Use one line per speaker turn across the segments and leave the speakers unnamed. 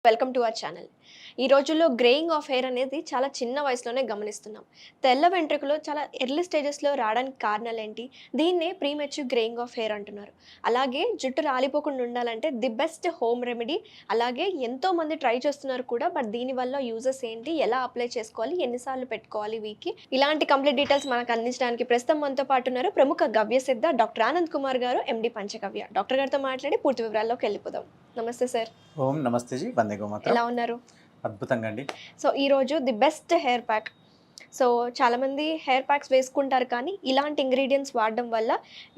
Welcome to our channel. ఈ రోజుల్లో greying of hair అనేది చాలా చిన్న వయసులోనే గమనిస్తున్నాం. తెల్ల వెంట్రుకలు చాలా ఎర్లీ స్టేజెస్లో రావడానికి కారణాలు ఏంటి? దీన్నే ప్రీమెచ్యూర్ గ్రేయింగ్ ఆఫ్ హెయిర్ అంటున్నారు. అలాగే జుట్టు రాలిపోకుండా ఉండాలంటే ది బెస్ట్ హోమ్ రెమెడీ. అలాగే ఎంతోమంది ట్రై చేస్తున్నారు కూడా. బట్ దీనివల్ల యూజెస్ ఏంటి, ఎలా అప్లై చేసుకోవాలి, ఎన్నిసార్లు పెట్టుకోవాలి వీక్కి, ఇలాంటి కంప్లీట్ డీటెయిల్స్ మనకు అందించడానికి ప్రస్తుతం మనతో పాటు ఉన్నారు ప్రముఖ గవ్య సిద్ధ డాక్టర్ ఆనంద్ కుమార్ గారు, ఎండి పంచగవ్య. డాక్టర్ గారితో మాట్లాడి పూర్తి వివరాల్లోకి వెళ్ళిపోదాం. నమస్తే సార్.
ఓం నమస్తే జీ, వందే గోమాతరం.
ఎలా ఉన్నారు?
అద్భుతంగా అండి.
సో ఈరోజు the best hair pack. So చాలామంది హెయిర్ ప్యాక్స్ వేసుకుంటారు, కానీ ఇలాంటి ఇంగ్రీడియంట్స్ వాడడం వల్ల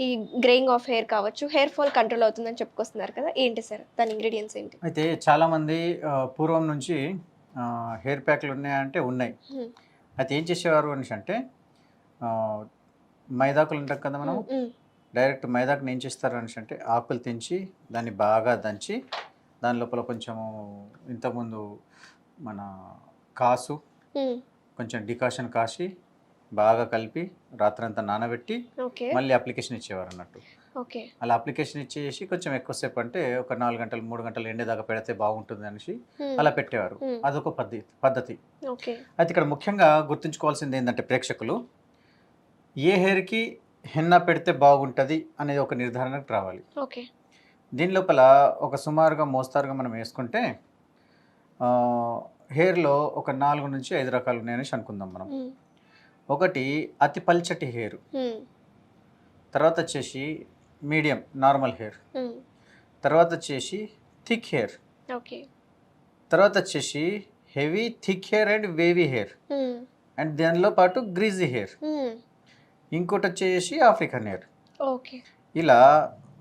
ఈ గ్రేయింగ్ ఆఫ్ హెయిర్ కావచ్చు, హెయిర్ ఫాల్ కంట్రోల్ అవుతుందని చెప్పుకొస్తున్నారు కదా, ఏంటి సార్ దాని ఇంగ్రీడియంట్స్ ఏంటి?
అయితే చాలామంది పూర్వం నుంచి హెయిర్ ప్యాక్లు ఉన్నాయంటే ఉన్నాయి. అయితే ఏం చేసేవారు అనేసి అంటే మైదాకులు ఉంటాం కదా మనం, డైరెక్ట్ మైదాకుని ఏం చేస్తారు అనేసి అంటే ఆకులు తెంచి దాన్ని బాగా దంచి దాని లోపల కొంచెము ఇంతకుముందు మన కాసు కొంచెం డికాషన్ కాసి బాగా కలిపి రాత్రంతా నానబెట్టి మళ్ళీ అప్లికేషన్ ఇచ్చేవారు అన్నట్టు. అలా అప్లికేషన్ ఇచ్చేసి కొంచెం ఎక్కువసేపు అంటే ఒక 4 గంటలు 3 గంటలు ఎండేదాకా పెడితే బాగుంటుంది అనేసి అలా పెట్టేవారు. అదొక పద్ధతి. అయితే ఇక్కడ ముఖ్యంగా గుర్తుంచుకోవాల్సింది ఏంటంటే ప్రేక్షకులు, ఏ హెయిర్కి హెన్నా పెడితే బాగుంటుంది అనేది ఒక నిర్ధారణకు రావాలి. దీని లోపల ఒక సుమారుగా మోస్తారుగా మనం వేసుకుంటే హెయిర్లో ఒక 4 నుంచి 5 రకాలు ఉన్నాయని అనుకుందాం మనం. ఒకటి అతి పల్చటి హెయిర్, తర్వాత వచ్చేసి మీడియం నార్మల్ హెయిర్, తర్వాత వచ్చేసి థిక్ హెయిర్, తర్వాత వచ్చేసి heavy thick hair and wavy hair, and దానిలో పాటు గ్రీజీ హెయిర్, ఇంకోటి వచ్చేసి ఆఫ్రికన్ హెయిర్. ఇలా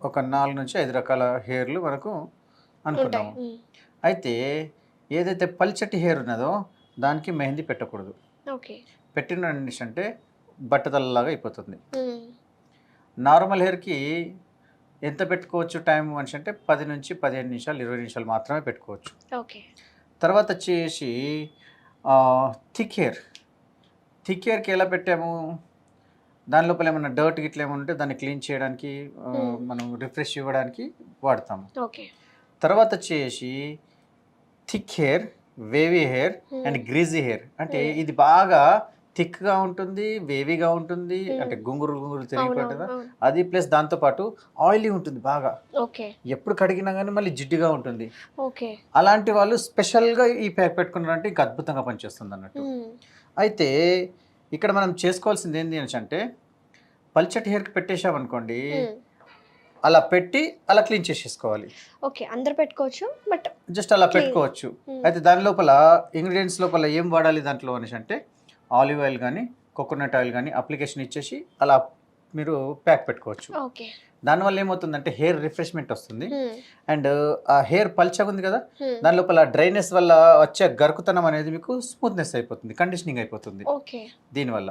ఒక 4 నుంచి 5 రకాల హెయిర్లు మనకు అనుకున్నాము. అయితే ఏదైతే పల్చటి హెయిర్ ఉన్నదో దానికి మెహందీ పెట్టకూడదు. పెట్టిన అంటే బట్టతలలాగా అయిపోతుంది. నార్మల్ హెయిర్కి ఎంత పెట్టుకోవచ్చు టైం అని అంటే 10 నుంచి 15 నిమిషాలు 20 నిమిషాలు మాత్రమే పెట్టుకోవచ్చు. తర్వాత వచ్చేసి థిక్ హెయిర్కి ఎలా పెట్టాము, దాని లోపల ఏమైనా డర్ట్ గిట్ల ఏమైనా ఉంటే దాన్ని క్లీన్ చేయడానికి మనం రిఫ్రెష్ ఇవ్వడానికి వాడతాము. తర్వాత వచ్చేసి thick hair, wavy hair and greasy hair. అంటే ఇది బాగా థిక్గా ఉంటుంది, వేవీగా ఉంటుంది, అంటే గుంగురు తిరిగిపోతుంది అది. ప్లస్ దాంతోపాటు ఆయిలీ ఉంటుంది బాగా, ఎప్పుడు కడిగినా కానీ మళ్ళీ జిడ్డుగా ఉంటుంది. అలాంటి వాళ్ళు స్పెషల్గా ఈ ప్యాక్ పెట్టుకున్నారంటే ఇంకా అద్భుతంగా పనిచేస్తుంది అన్నట్టు. అయితే ఇక్కడ మనం చేసుకోవాల్సింది ఏంటి అని అంటే పల్చటి హెయిర్కి పెట్టేసామనుకోండి, అలా పెట్టి అలా క్లీన్ చేసేసుకోవాలి.
అందరు పెట్టుకోవచ్చు, బట్
జస్ట్ అలా పెట్టుకోవచ్చు. అయితే దాని లోపల ఇంగ్రీడియంట్స్ లోపల ఏం వాడాలి దాంట్లో అనేసి అంటే ఆలివ్ ఆయిల్ కానీ కోకోనట్ ఆయిల్ కానీ అప్లికేషన్ ఇచ్చేసి అలా మీరు ప్యాక్ పెట్టుకోవచ్చు. దానివల్ల ఏమవుతుందంటే హెయిర్ రిఫ్రెష్మెంట్ వస్తుంది. అండ్ ఆ హెయిర్ పల్చగా ఉంది కదా, దాని లోపల డ్రైనెస్ వల్ల వచ్చే గరుకుతనం అనేది మీకు స్మూత్నెస్ అయిపోతుంది, కండిషనింగ్ అయిపోతుంది దీనివల్ల.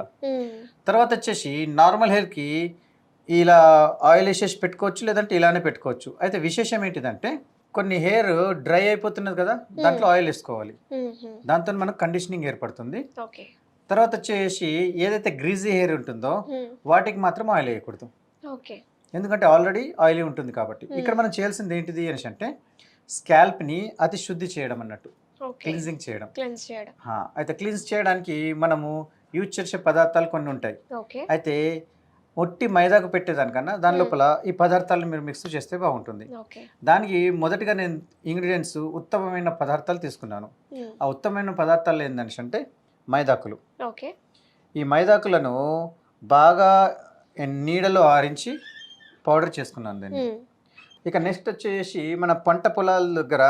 తర్వాత వచ్చేసి నార్మల్ హెయిర్కి ఇలా ఆయిల్ వేసేసి పెట్టుకోవచ్చు, లేదంటే ఇలానే పెట్టుకోవచ్చు. అయితే విశేషం ఏంటిదంటే కొన్ని హెయిర్ డ్రై అయిపోతున్నది కదా, దాంట్లో ఆయిల్ వేసుకోవాలి. దాంతో మనకు కండిషనింగ్ ఏర్పడుతుంది. తర్వాత వచ్చేసి ఏదైతే గ్రీజీ హెయిర్ ఉంటుందో వాటికి మాత్రం ఆయిల్ వేయకూడదు, ఎందుకంటే ఆల్రెడీ ఆయిలీ ఉంటుంది కాబట్టి. ఇక్కడ మనం చేయాల్సింది ఏంటిది అని అంటే స్కాల్ప్ని అతి శుద్ధి చేయడం అన్నట్టు, క్లీన్జింగ్ చేయడం. అయితే క్లీన్స్ చేయడానికి మనము యూజ్ చేసే పదార్థాలు కొన్ని ఉంటాయి. అయితే ఒట్టి మైదాకు పెట్టేదానికన్నా దాని లోపల ఈ పదార్థాలను మీరు మిక్స్ చేస్తే బాగుంటుంది. దానికి మొదటిగా నేను ఇంగ్రీడియంట్స్ ఉత్తమమైన పదార్థాలు తీసుకున్నాను. ఆ ఉత్తమమైన పదార్థాలు ఏంటంటే అంటే మైదాకులు. ఈ మైదాకులను బాగా నీడలో ఆరించి పౌడర్ చేసుకున్నాను దాన్ని. ఇక నెక్స్ట్ వచ్చేసి మన పంట పొలాల దగ్గర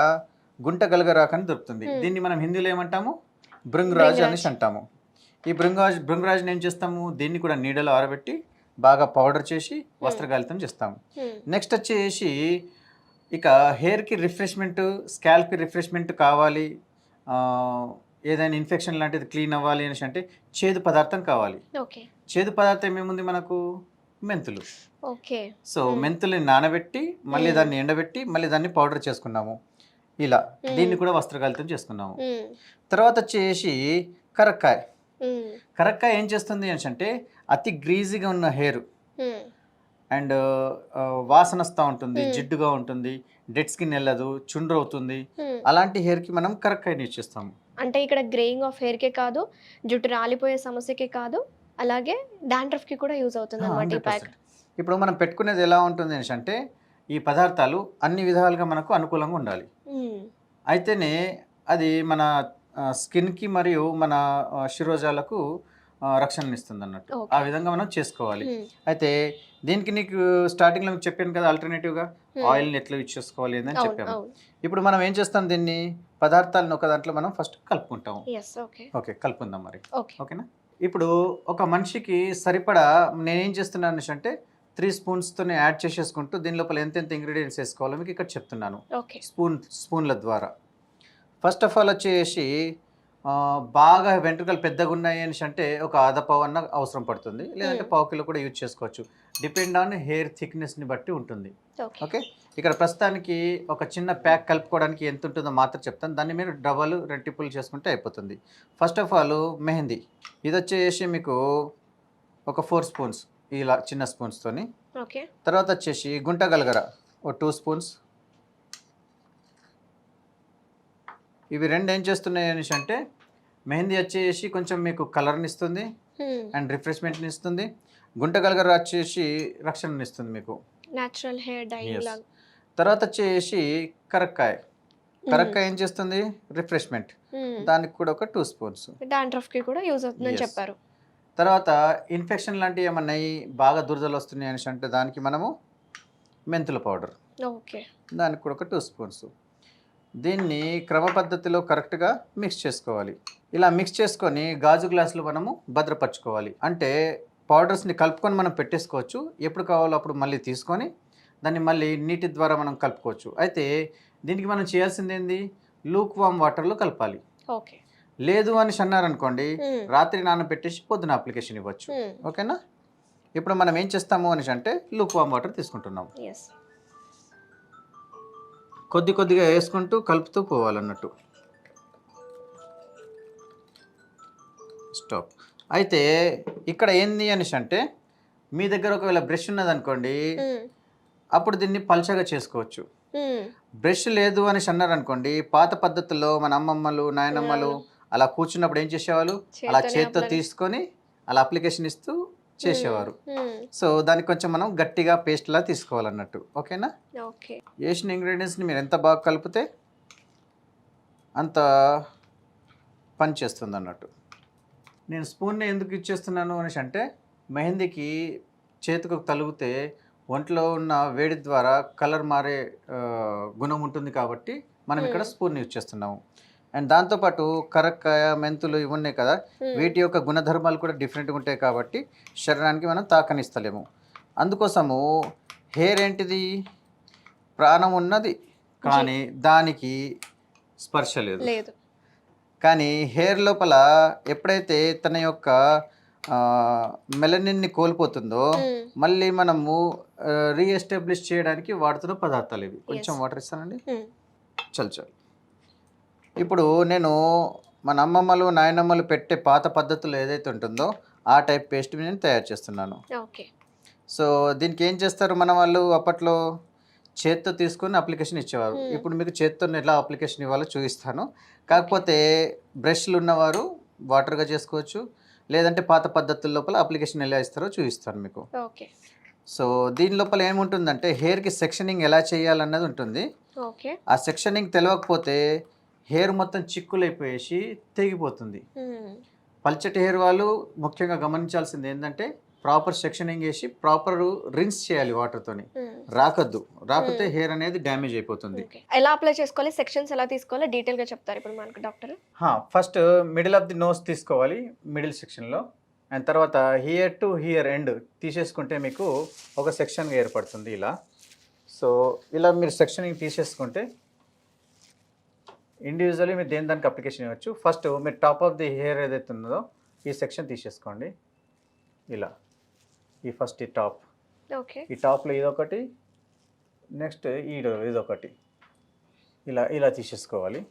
గుంట గలగరాకు అని దొరుకుతుంది. దీన్ని మనం హిందీలో ఏమంటాము, భృంగరాజ్ అనేసి అంటాము. ఈ భృంగరాజ్ని ఏం చేస్తాము, దీన్ని కూడా నీడలో ఆరబెట్టి బాగా పౌడర్ చేసి వస్త్రగాలితం చేస్తాము. నెక్స్ట్ వచ్చేసి ఇక హెయిర్కి రిఫ్రెష్మెంట్, స్కాల్ప్కి రిఫ్రెష్మెంట్ కావాలి, ఏదైనా ఇన్ఫెక్షన్ లాంటిది క్లీన్ అవ్వాలి అనేసి అంటే చేదు పదార్థం కావాలి. చేదు పదార్థం ఏముంది మనకు, మెంతులు. సో మెంతుల్ని నానబెట్టి మళ్ళీ దాన్ని ఎండబెట్టి మళ్ళీ దాన్ని పౌడర్ చేసుకున్నాము. ఇలా దీన్ని కూడా వస్త్రగాలితం చేసుకున్నాము. తర్వాత వచ్చేసి కరక్కాయ ఏం చేస్తుంది అని అంటే అతి గ్రీజీగా ఉన్న హెయిర్ అండ్ వాసన వస్తూ ఉంటుంది, జిడ్డుగా ఉంటుంది, డెడ్ స్కిన్ వెళ్ళదు, చుండ్రు అవుతుంది. అలాంటి హెయిర్కి మనం కరెక్ట్ అయిన యూజ్ చేస్తాము.
అంటే ఇక్కడ గ్రేయింగ్ ఆఫ్ హెయిర్కే కాదు, జుట్టు రాలిపోయే సమస్యకే కాదు, అలాగే డాండ్రఫ్కి కూడా యూజ్ అవుతుంది అనమాట ఈ ప్యాక్.
ఇప్పుడు మనం పెట్టుకునేది ఎలా ఉంటుంది అనేసి అంటే ఈ పదార్థాలు అన్ని విధాలుగా మనకు అనుకూలంగా ఉండాలి. అయితేనే అది మన స్కిన్కి మరియు మన శిరోజాలకు రక్షణనిస్తుంది అన్నట్టు. ఆ విధంగా మనం చేసుకోవాలి. అయితే దీనికి నీకు స్టార్టింగ్లో మీకు చెప్పాను కదా, ఆల్టర్నేటివ్గా ఆయిల్ని ఎట్లా యూజ్ చేసుకోవాలి అని చెప్పాము. ఇప్పుడు మనం ఏం చేస్తాం, దీన్ని పదార్థాలను ఒక దాంట్లో మనం ఫస్ట్ కలుపుకుంటాము. ఓకే, కలుపుకుందాం మరి. ఓకేనా? ఇప్పుడు ఒక మనిషికి సరిపడా నేనేం చేస్తున్నాను అంటే 3 స్పూన్స్తోనే యాడ్ చేసేసుకుంటూ దీని లోపల ఎంతెంత ఇంగ్రీడియంట్స్ వేసుకోవాలో మీకు ఇక్కడ చెప్తున్నాను స్పూన్ల ద్వారా. ఫస్ట్ ఆఫ్ ఆల్ వచ్చేసి బాగా వెంట్రుకలు పెద్దగా ఉన్నాయి అని అంటే ఒక అర్ధ పావు అన్న అవసరం పడుతుంది, లేదంటే పావు కిలో కూడా యూజ్ చేసుకోవచ్చు. డిపెండ్ ఆన్ హెయిర్ థిక్నెస్ని బట్టి ఉంటుంది. ఓకే, ఇక్కడ ప్రస్తుతానికి ఒక చిన్న ప్యాక్ కలుపుకోవడానికి ఎంత ఉంటుందో మాత్రం చెప్తాను, దాన్ని మీరు డబల్ రెట్టిపుల్ చేసుకుంటే అయిపోతుంది. ఫస్ట్ ఆఫ్ ఆల్ మెహందీ, ఇది వచ్చేసి మీకు ఒక 4 స్పూన్స్ ఇలా చిన్న స్పూన్స్తోని. తర్వాత వచ్చేసి గుంట గలగర ఒక 2 స్పూన్స్. ఇవి రెండు ఏం చేస్తున్నాయి అనేసి అంటే మెహందీ వచ్చేసి కొంచెం మీకు కలర్ని ఇస్తుంది అండ్ రిఫ్రెష్మెంట్ని ఇస్తుంది. గుంట గలగర వచ్చేసి రక్షణని ఇస్తుంది మీకు,
నేచురల్ హెయిర్ డై.
తర్వాత వచ్చేసి కరక్కాయ ఏం చేస్తుంది, రిఫ్రెష్మెంట్, దానికి కూడా ఒక 2 స్పూన్స్.
డాండ్రఫ్కి కూడా యూజ్ అవుతుందని చెప్పారు.
తర్వాత ఇన్ఫెక్షన్ లాంటివి ఏమన్నా బాగా దురదలు వస్తున్నాయి అనేసి అంటే దానికి మనము మెంతుల పౌడర్, దానికి కూడా ఒక 2 స్పూన్స్. దీన్ని క్రమ పద్ధతిలో కరెక్ట్గా మిక్స్ చేసుకోవాలి. ఇలా మిక్స్ చేసుకొని గాజు గ్లాసులు మనము భద్రపరచుకోవాలి. అంటే పౌడర్స్ని కలుపుకొని మనం పెట్టేసుకోవచ్చు, ఎప్పుడు కావాలో అప్పుడు మళ్ళీ తీసుకొని దాన్ని మళ్ళీ నీటి ద్వారా మనం కలుపుకోవచ్చు. అయితే దీనికి మనం చేయాల్సింది ఏంది, లూక్ వామ్ వాటర్లో కలపాలి. లేదు అని అన్నారనుకోండి, రాత్రి నానబెట్టేసి పొద్దున అప్లికేషన్ ఇవ్వచ్చు. ఓకేనా? ఇప్పుడు మనం ఏం చేస్తాము అనేసి అంటే లూక్ వామ్ వాటర్ తీసుకుంటున్నాము. కొద్దిగా వేసుకుంటూ కలుపుతూ పోవాలన్నట్టు. స్టాప్. అయితే ఇక్కడ ఏంది అనేసి అంటే మీ దగ్గర ఒకవేళ బ్రష్ ఉన్నదనుకోండి, అప్పుడు దీన్ని పల్చగా చేసుకోవచ్చు. బ్రష్ లేదు అనేసి అన్నారనుకోండి, పాత పద్ధతుల్లో మన అమ్మమ్మలు నాయనమ్మలు అలా కూర్చున్నప్పుడు ఏం చేసేవాళ్ళు, అలా చేత్తో తీసుకొని అలా అప్లికేషన్ ఇస్తూ చేసేవారు. సో దానికి కొంచెం మనం గట్టిగా పేస్ట్ లా తీసుకోవాలన్నట్టు. ఓకేనా? వేసిన ఇంగ్రీడియంట్స్ని మీరు ఎంత బాగా కలిపితే అంత పని చేస్తుంది అన్నట్టు. నేను స్పూన్ని ఎందుకు ఇచ్చేస్తున్నాను అనేసి అంటే మెహందీకి చేతికి తలిగితే ఒంట్లో ఉన్న వేడి ద్వారా కలర్ మారే గుణం ఉంటుంది కాబట్టి మనం ఇక్కడ స్పూన్ యూజ్ చేస్తున్నాము. అండ్ దాంతోపాటు కరక్కాయ, మెంతులు ఇవి ఉన్నాయి కదా, వీటి యొక్క గుణధర్మాలు కూడా డిఫరెంట్గా ఉంటాయి కాబట్టి శరీరానికి మనం తాకనిస్తలేము. అందుకోసము హెయిర్ ఏంటిది, ప్రాణం ఉన్నది కానీ దానికి స్పర్శ లేదు. కానీ హెయిర్ లోపల ఎప్పుడైతే తన యొక్క మెలనిన్ని కోల్పోతుందో మళ్ళీ మనము రీఎస్టాబ్లిష్ చేయడానికి వాడుతున్న పదార్థాలు ఇవి. కొంచెం వాటర్ ఇస్తానండి. చల్. ఇప్పుడు నేను మన అమ్మమ్మలు నాయనమ్మలు పెట్టే పాత పద్ధతులు ఏదైతే ఉంటుందో ఆ టైప్ పేస్ట్ నేను తయారు చేస్తున్నాను. సో దీనికి ఏం చేస్తారు మన వాళ్ళు, అప్పట్లో చేత్తో తీసుకొని అప్లికేషన్ ఇచ్చేవారు. ఇప్పుడు మీకు చేత్తో ఎలా అప్లికేషన్ ఇవ్వాలో చూపిస్తాను. కాకపోతే బ్రష్లు ఉన్నవారు వాటర్గా చేసుకోవచ్చు, లేదంటే పాత పద్ధతుల లోపల అప్లికేషన్ ఎలా ఇస్తారో చూపిస్తాను మీకు. సో దీని లోపల ఏముంటుందంటే హెయిర్కి సెక్షనింగ్ ఎలా చేయాలన్నది ఉంటుంది. ఆ సెక్షనింగ్ తెలియకపోతే హెయిర్ మొత్తం చిక్కులైపోయేసి తెగిపోతుంది. పల్చటి హెయిర్ వాళ్ళు ముఖ్యంగా గమనించాల్సింది ఏంటంటే ప్రాపర్ సెక్షనింగ్ వేసి ప్రాపర్ రిన్స్ చేయాలి వాటర్తోని. రాకపోతే హెయిర్ అనేది డ్యామేజ్ అయిపోతుంది.
ఎలా అప్లై చేసుకోవాలి, సెక్షన్స్ ఎలా తీసుకోవాలి డీటెయిల్గా చెప్తారు ఇప్పుడు మనకు doctor.
First middle of the nose తీసుకోవాలి, మిడిల్ సెక్షన్లో. అండ్ తర్వాత హియర్ టు హియర్ ఎండ్ తీసేసుకుంటే మీకు ఒక సెక్షన్గా ఏర్పడుతుంది ఇలా. సో ఇలా మీరు సెక్షనింగ్ తీసేసుకుంటే ఇండివిజువల్లీ మీరు దానికి అప్లికేషన్ ఇవ్వచ్చు. ఫస్ట్ మీరు టాప్ ఆఫ్ ది హెయిర్ ఏదైతే ఉందో ఈ సెక్షన్ తీసేసుకోండి ఇలా. ఈ ఫస్ట్ ఈ టాప్, ఈ టాప్లో ఇదొకటి, నెక్స్ట్ ఇదొకటి, ఇలా తీసేసుకోవాలి.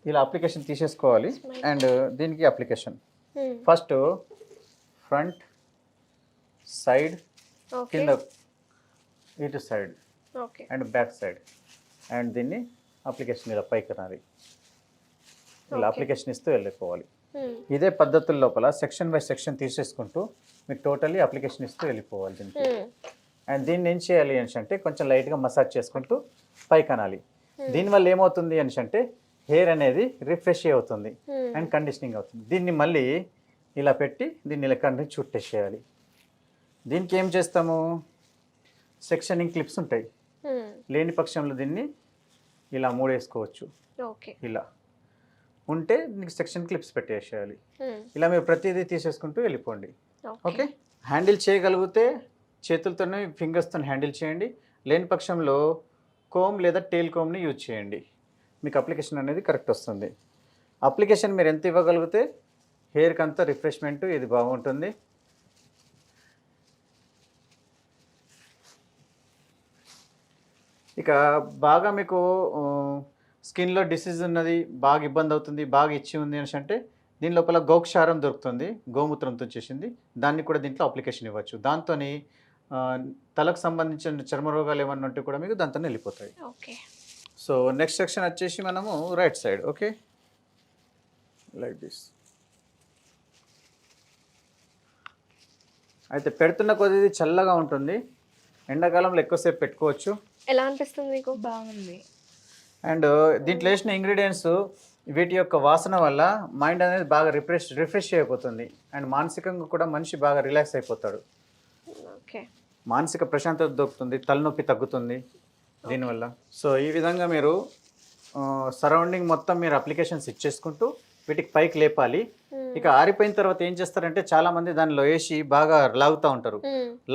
ఇలా అప్లికేషన్ తీసేసుకోవాలి. అండ్ దీనికి application first front, side
okay
కింద ఇటు side
okay
and back side. And దీన్ని అప్లికేషన్ ఇలా పైకి రాలి ఇలా
Okay.
అప్లికేషన్ ఇస్తూ వెళ్ళిపోవాలి. ఇదే పద్ధతుల లోపల సెక్షన్ బై సెక్షన్ తీసేసుకుంటూ మీకు టోటల్లీ అప్లికేషన్ ఇస్తూ వెళ్ళిపోవాలి దీనికి. అండ్ దీన్ని ఏం చేయాలి అని అంటే కొంచెం లైట్గా మసాజ్ చేసుకుంటూ పైకి అనాలి. దీనివల్ల ఏమవుతుంది అని అంటే హెయిర్ అనేది రిఫ్రెష్ అవుతుంది అండ్ కండిషనింగ్ అవుతుంది. దీన్ని మళ్ళీ ఇలా పెట్టి దీన్ని ఇలా కంటిన్యూ చుట్టేసేయాలి. దీనికి ఏం చేస్తాము, సెక్షనింగ్ క్లిప్స్ ఉంటాయి. లేని పక్షంలో దీన్ని ఇలా మూడేసుకోవచ్చు.
ఓకే
ఇలా ఉంటే దీనికి సెక్షన్ క్లిప్స్ పెట్టేసేయాలి. ఇలా మీరు ప్రతిదీ తీసేసుకుంటూ వెళ్ళిపోండి. ఓకే, హ్యాండిల్ చేయగలిగితే చేతులతోనే ఫింగర్స్తో హ్యాండిల్ చేయండి. లేని పక్షంలో కోమ్ లేదా టేల్ కోమ్ని యూజ్ చేయండి. మీకు అప్లికేషన్ అనేది కరెక్ట్ వస్తుంది. అప్లికేషన్ మీరు ఎంత ఇవ్వగలిగితే హెయిర్కి అంతా రిఫ్రెష్మెంట్ ఇది బాగుంటుంది. ఇక బాగా మీకు స్కిన్లో డిసీజ్ ఉన్నది, బాగా ఇబ్బంది అవుతుంది, బాగా ఇచ్చి ఉంది అని అంటే దీని లోపల గోక్షారం దొరుకుతుంది, గోమూత్రంతో చేసింది. దాన్ని కూడా దీంట్లో అప్లికేషన్ ఇవ్వచ్చు. దాంతో తలకు సంబంధించిన చర్మ రోగాలు ఏమన్నా ఉంటే కూడా మీకు దాంతో వెళ్ళిపోతాయి.
ఓకే
సో నెక్స్ట్ సెక్షన్ వచ్చేసి మనము right side. Okay, like this. అయితే పెడుతున్న కొద్ది చల్లగా ఉంటుంది. ఎండాకాలంలో ఎక్కువసేపు పెట్టుకోవచ్చు.
ఎలా అనిపిస్తుంది మీకు?
బాగుంది.
అండ్ దీంట్లో వేసిన ఇంగ్రీడియంట్స్ వీటి యొక్క వాసన వల్ల మైండ్ అనేది బాగా రిఫ్రెష్ అయిపోతుంది. అండ్ మానసికంగా కూడా మనిషి బాగా రిలాక్స్ అయిపోతాడు.
ఓకే
మానసిక ప్రశాంతత దొరుకుతుంది, తలనొప్పి తగ్గుతుంది దీనివల్ల. సో ఈ విధంగా మీరు సరౌండింగ్ మొత్తం మీరు అప్లికేషన్స్ ఇచ్చేసుకుంటూ వీటికి పైకి లేపాలి. ఇక ఆరిపోయిన తర్వాత ఏం చేస్తారంటే చాలా మంది దానిలో వేసి బాగా లాగుతూ ఉంటారు.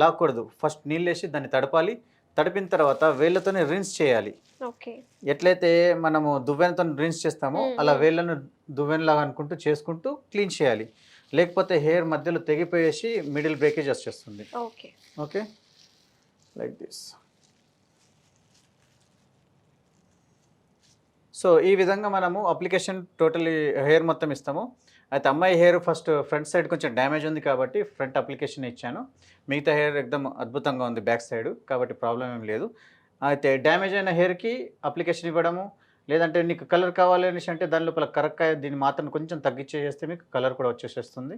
లాగకూడదు. ఫస్ట్ నీళ్ళు వేసి దాన్ని తడపాలి. తడిపిన తర్వాత వేళ్ళతోనే రిన్స్ చేయాలి.
ఓకే
ఎట్లయితే మనము దువ్వెనతో రిన్స్ చేస్తామో అలా వేళ్ళను దువ్వెనలాగా అనుకుంటూ చేసుకుంటూ క్లీన్ చేయాలి. లేకపోతే హెయిర్ మధ్యలో తెగిపోయేసి మిడిల్ బ్రేకేజ్ వచ్చేస్తుంది.
Okay
okay, like this. So ఈ విధంగా మనము అప్లికేషన్ టోటలీ హెయిర్ మొత్తం ఇస్తాము. అయితే అమ్మాయి హెయిర్ ఫస్ట్ ఫ్రంట్ సైడ్ కొంచెం డ్యామేజ్ ఉంది కాబట్టి ఫ్రంట్ అప్లికేషన్ ఇచ్చాను. మిగతా హెయిర్ ఎక్దమ్ అద్భుతంగా ఉంది బ్యాక్ సైడ్, కాబట్టి ప్రాబ్లం ఏం లేదు. అయితే డ్యామేజ్ అయిన హెయిర్కి అప్లికేషన్ ఇవ్వడము, లేదంటే నీకు కలర్ కావాలి అనేసి అంటే దాని లోపల కరెక్ట్గా దీన్ని మాత్రం కొంచెం తగ్గించేస్తే మీకు కలర్ కూడా వచ్చేసేస్తుంది.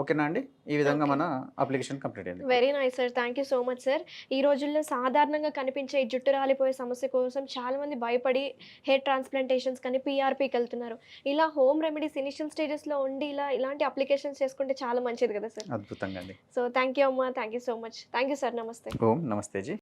ఓకేనా అండి? ఈ విధంగా మన అప్లికేషన్ కంప్లీట్ అయింది.
Very nice sir, thank you so much sir. ఈ రోజుల్లో సాధారణంగా కనిపించే ఈ జుట్టు రాలిపోయే సమస్య కోసం చాలామంది భయపడి హెయిర్ ట్రాన్స్ప్లాంటేషన్స్ కానీ పీఆర్పీకి వెళ్తున్నారు. ఇలా హోమ్ రెమెడీస్ ఇనిషియల్ స్టేజెస్లో ఉండి ఇలాంటి అప్లికేషన్స్ చేసుకుంటే చాలా మంచిది కదా సార్.
అద్భుతంగా అండి.
సో థ్యాంక్ యూ అమ్మా, thank you so much. Thank you sir, నమస్తే.
ఓం నమస్తే జీ.